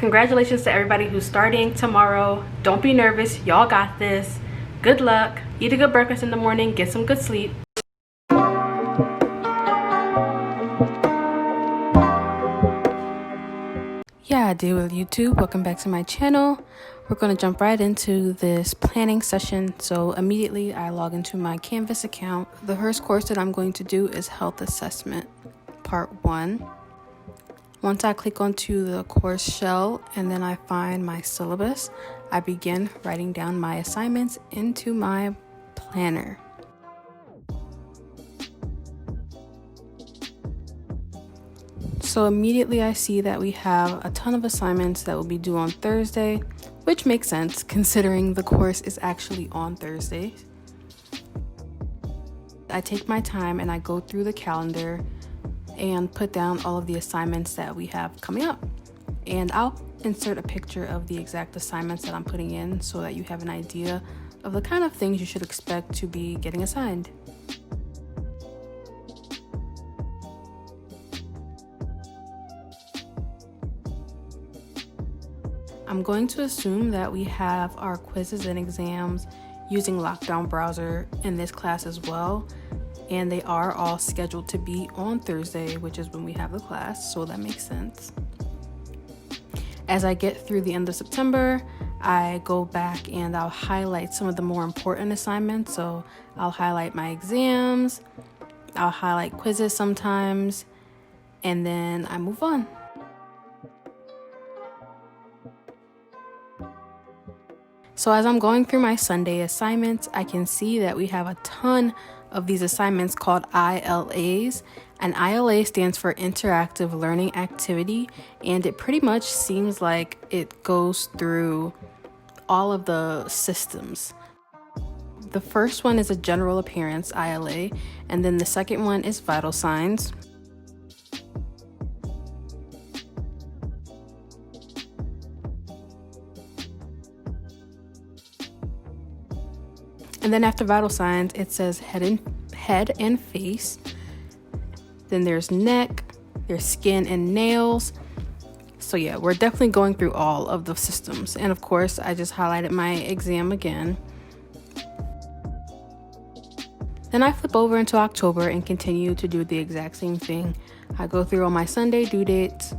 Congratulations to everybody who's starting tomorrow. Don't be nervous, y'all got this. Good luck. Eat a good breakfast in the morning, get some good sleep. Yeah, deal with YouTube. Welcome back to my channel. We're going to jump right into this planning session. So immediately I log into my Canvas account. The first course that I'm going to do is Health Assessment Part 1. Once I click onto the course shell and then I find my syllabus, I begin writing down my assignments into my planner. So immediately I see that we have a ton of assignments that will be due on Thursday, which makes sense considering the course is actually on Thursday. I take my time and I go through the calendar and put down all of the assignments that we have coming up. And I'll insert a picture of the exact assignments that I'm putting in so that you have an idea of the kind of things you should expect to be getting assigned. I'm going to assume that we have our quizzes and exams using Lockdown Browser in this class as well, and they are all scheduled to be on Thursday, which is when we have the class, so that makes sense. As I get through the end of September, I go back and I'll highlight some of the more important assignments. So I'll highlight my exams, I'll highlight quizzes sometimes, and then I move on. So as I'm going through my Sunday assignments, I can see that we have a ton of these assignments called ILAs. And ILA stands for Interactive Learning Activity, and it pretty much seems like it goes through all of the systems. The first one is a General Appearance ILA, and then the second one is Vital Signs. And then after Vital Signs, it says head and face. Then there's neck, there's skin and nails. So yeah, we're definitely going through all of the systems. And of course, I just highlighted my exam again. Then I flip over into October and continue to do the exact same thing. I go through all my Sunday due dates.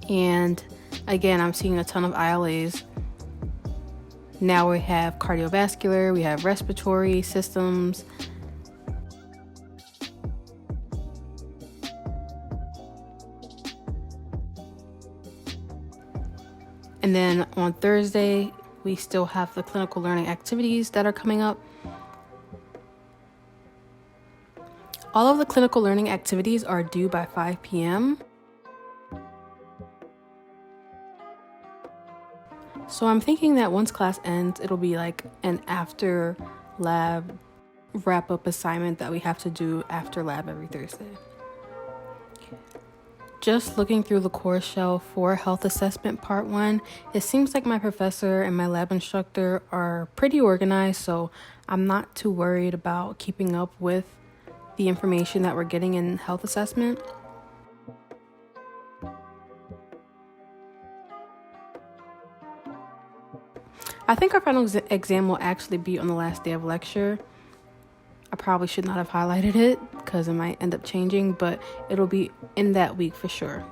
And again, I'm seeing a ton of ILAs. Now we have cardiovascular, we have respiratory systems. And then on Thursday, we still have the clinical learning activities that are coming up. All of the clinical learning activities are due by 5 p.m. So I'm thinking that once class ends, it'll be like an after lab wrap-up assignment that we have to do after lab every Thursday. Just looking through the course shell for Health Assessment Part 1, it seems like my professor and my lab instructor are pretty organized, so I'm not too worried about keeping up with the information that we're getting in health assessment. I think our final exam will actually be on the last day of lecture. I probably should not have highlighted it because it might end up changing, but it'll be in that week for sure.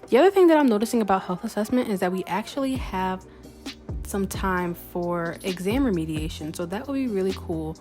The other thing that I'm noticing about health assessment is that we actually have some time for exam remediation, so that will be really cool.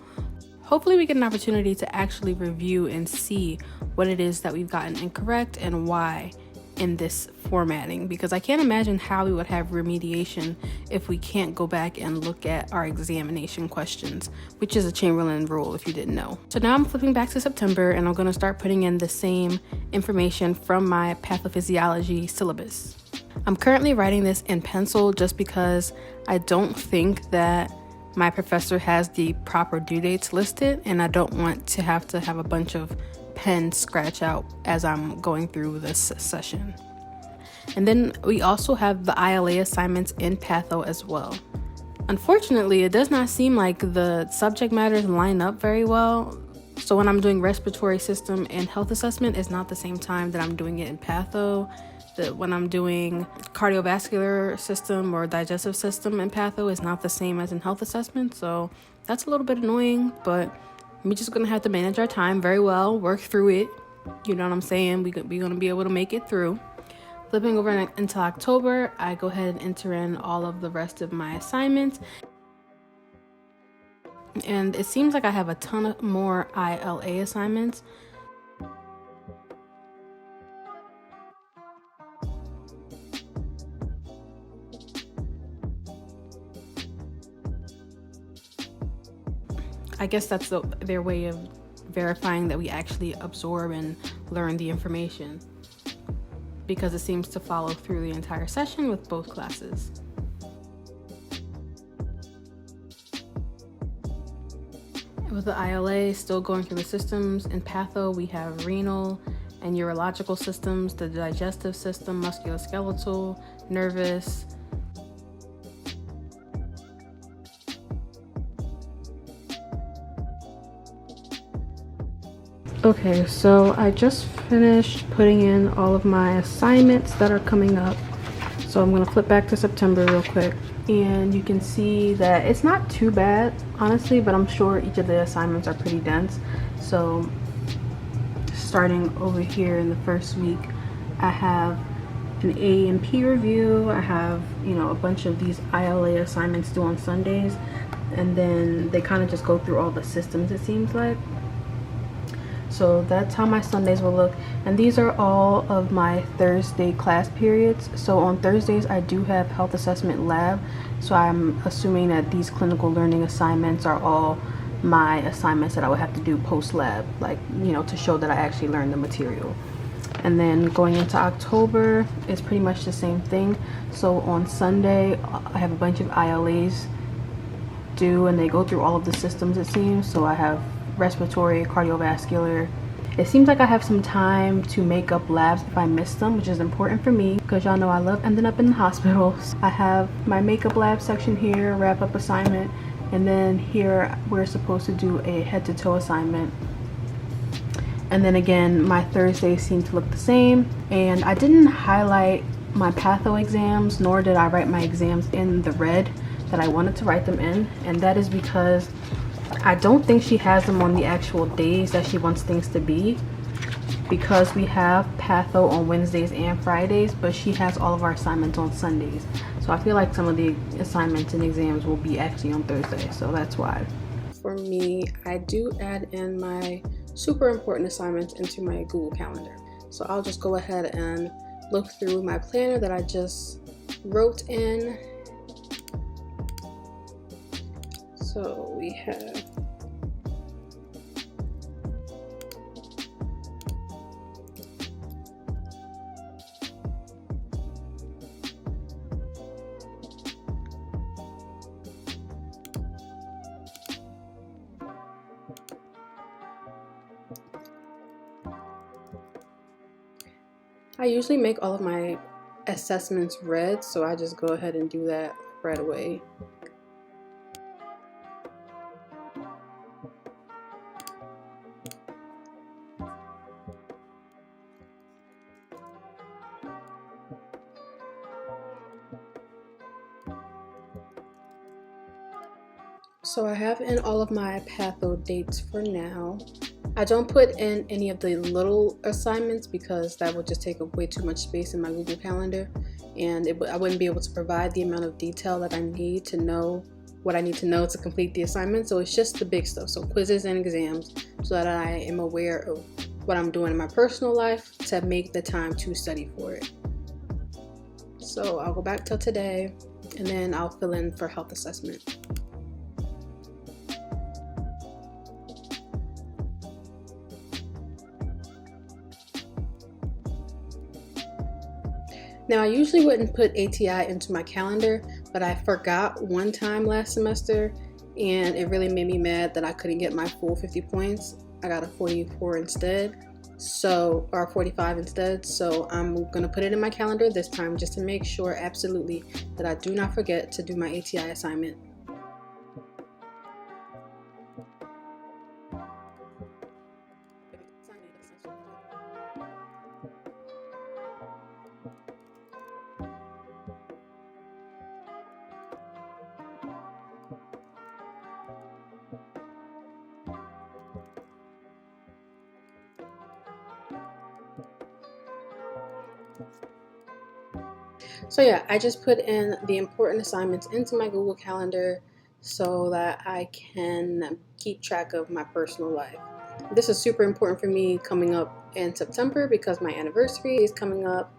Hopefully we get an opportunity to actually review and see what it is that we've gotten incorrect and why in this formatting, because I can't imagine how we would have remediation if we can't go back and look at our examination questions, which is a Chamberlain rule if you didn't know. So now I'm flipping back to September and I'm going to start putting in the same information from my Pathophysiology syllabus. I'm currently writing this in pencil just because I don't think that my professor has the proper due dates listed, and I don't want to have a bunch of pen scratch out as I'm going through this session. And then we also have the ILA assignments in Patho as well. Unfortunately, it does not seem like the subject matters line up very well. So when I'm doing respiratory system and health assessment, it's not the same time that I'm doing it in Patho. when I'm doing cardiovascular system or digestive system in patho is not the same as in health assessment. So that's a little bit annoying, but we're just going to have to manage our time very well, work through it. You know what I'm saying? We're going to be able to make it through. Flipping over into October, I go ahead and enter in all of the rest of my assignments. And it seems like I have a ton of more ILA assignments. I guess that's their way of verifying that we actually absorb and learn the information, because it seems to follow through the entire session with both classes. With the ILA, still going through the systems. In patho, we have renal and urological systems, the digestive system, musculoskeletal, nervous. Okay, so I just finished putting in all of my assignments that are coming up. So I'm gonna flip back to September real quick. And you can see that it's not too bad, honestly, but I'm sure each of the assignments are pretty dense. So starting over here in the first week, I have an A&P review. I have, a bunch of these ILA assignments due on Sundays. And then they kind of just go through all the systems, it seems like. So that's how my Sundays will look. And these are all of my Thursday class periods. So on Thursdays, I do have health assessment lab. So I'm assuming that these clinical learning assignments are all my assignments that I would have to do post-lab, like, to show that I actually learned the material. And then going into October, it's pretty much the same thing. So on Sunday, I have a bunch of ILAs due, and they go through all of the systems, it seems. So I have respiratory, cardiovascular. It seems like I have some time to make up labs if I miss them, which is important for me because y'all know I love ending up in the hospitals. I have my makeup lab section here, wrap up assignment, and then here we're supposed to do a head to toe assignment. And then again, my Thursdays seem to look the same. And I didn't highlight my patho exams, nor did I write my exams in the red that I wanted to write them in. And that is because I don't think she has them on the actual days that she wants things to be, because we have patho on Wednesdays and Fridays, but she has all of our assignments on Sundays. So I feel like some of the assignments and exams will be actually on Thursday, so that's why. For me, I do add in my super important assignments into my Google Calendar. So I'll just go ahead and look through my planner that I just wrote in. So we have I usually make all of my assessments red, so I just go ahead and do that right away. So I have in all of my patho dates for now. I don't put in any of the little assignments because that would just take up way too much space in my Google Calendar, and I wouldn't be able to provide the amount of detail that I need to know what I need to know to complete the assignment. So it's just the big stuff, so quizzes and exams, so that I am aware of what I'm doing in my personal life to make the time to study for it. So I'll go back till today, and then I'll fill in for health assessment. Now, I usually wouldn't put ATI into my calendar, but I forgot one time last semester, and it really made me mad that I couldn't get my full 50 points. I got a 44 instead, or 45 instead. So I'm gonna put it in my calendar this time just to make sure absolutely that I do not forget to do my ATI assignment. So yeah, I just put in the important assignments into my Google Calendar so that I can keep track of my personal life. This is super important for me coming up in September because my anniversary is coming up.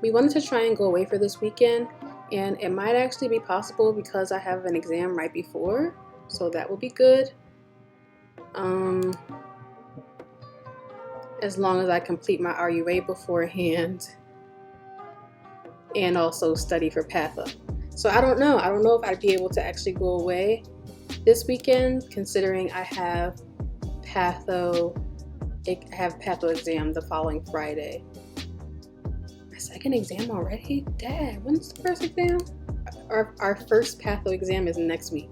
We wanted to try and go away for this weekend, and it might actually be possible because I have an exam right before, so that will be good. As long as I complete my RUA beforehand and also study for Patho. So I don't know if I'd be able to actually go away this weekend, considering I have Patho exam the following Friday. My second exam already? Dad, when's the first exam? Our first Patho exam is next week.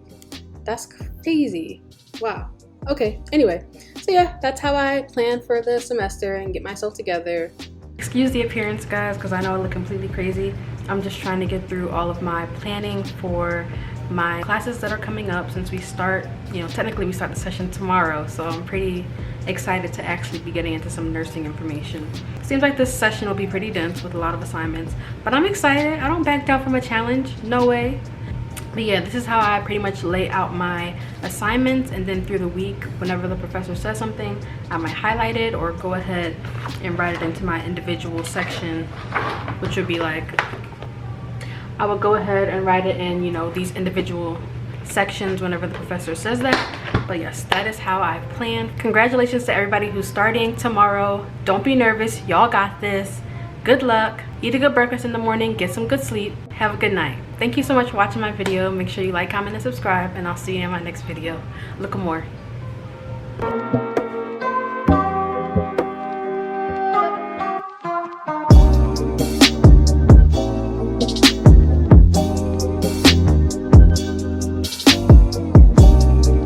That's crazy. Wow. Okay, anyway, so yeah, that's how I plan for the semester and get myself together. Excuse the appearance, guys, because I know I look completely crazy. I'm just trying to get through all of my planning for my classes that are coming up since we start, technically we start the session tomorrow, so I'm pretty excited to actually be getting into some nursing information. Seems like this session will be pretty dense with a lot of assignments, but I'm excited. I don't back down from a challenge, no way. But yeah, this is how I pretty much lay out my assignments, and then through the week, whenever the professor says something, I might highlight it or go ahead and write it into my individual section, which would be like, I will go ahead and write it in, these individual sections whenever the professor says that. But yes, that is how I plan. Congratulations to everybody who's starting tomorrow. Don't be nervous, y'all got this. Good luck. Eat a good breakfast in the morning, get some good sleep, have a good night. Thank you so much for watching my video. Make sure you like, comment, and subscribe, and I'll see you in my next video. Likkle more.